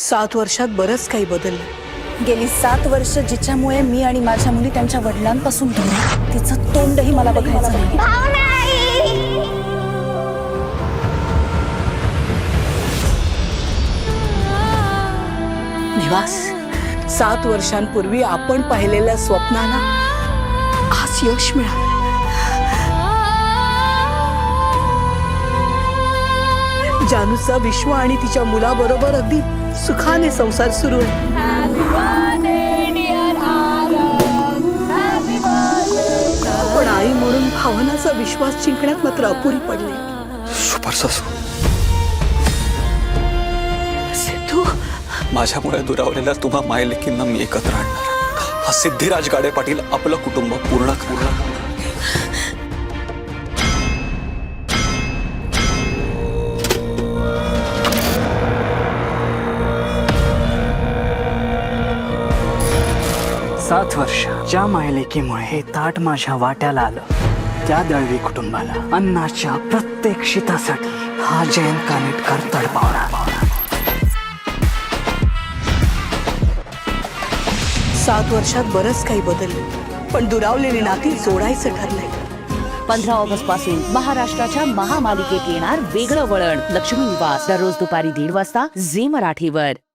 7 वर्षात बरंच काही बदललं। गेली 7 वर्ष जिच्यामुळे मी आणि माझ्या मुली त्यांच्या वडिलांपासून दूर आहे, तिचं तोंडही मला बघायचं नाही। निवास, 7 वर्षांपूर्वी आपण पाहिलेल्या स्वप्नाला आज यश मिळालं। जानूचा विश्व आणि तिच्या मुलाबरोबर अगदी सुखाने संसार सुरू आहे। पण आई म्हणून भावनाचा विश्वास जिंकण्यात मात्र अपुरी पडली। सुपर सासू, सिद्धू, माझ्यामुळे दुरावलेल्या तुम्हा मायलेकींना मी एकत्र आणणार। हा सिद्धिराज गाडे पाटील आपलं कुटुंब पूर्ण करणार। सात वर्ष ज्या मायलेकीमुळे हे ताट माझ्या वाट्याला आलं, त्या दळवी कुटुंबाला अन्नाच्या प्रत्येक शीतासाठी हा जयंत कानेटकर तडपावणार। 7 वर्षात बरंच काही बदललं, पण दुरावलेली नाती जोडायचं ठरलंय। 15 ऑगस्ट पासून महाराष्ट्राच्या महामालिकेत येणार वेगळं वळण। लक्ष्मी निवास दररोज दुपारी 1:30 वाजता झी मराठीवर।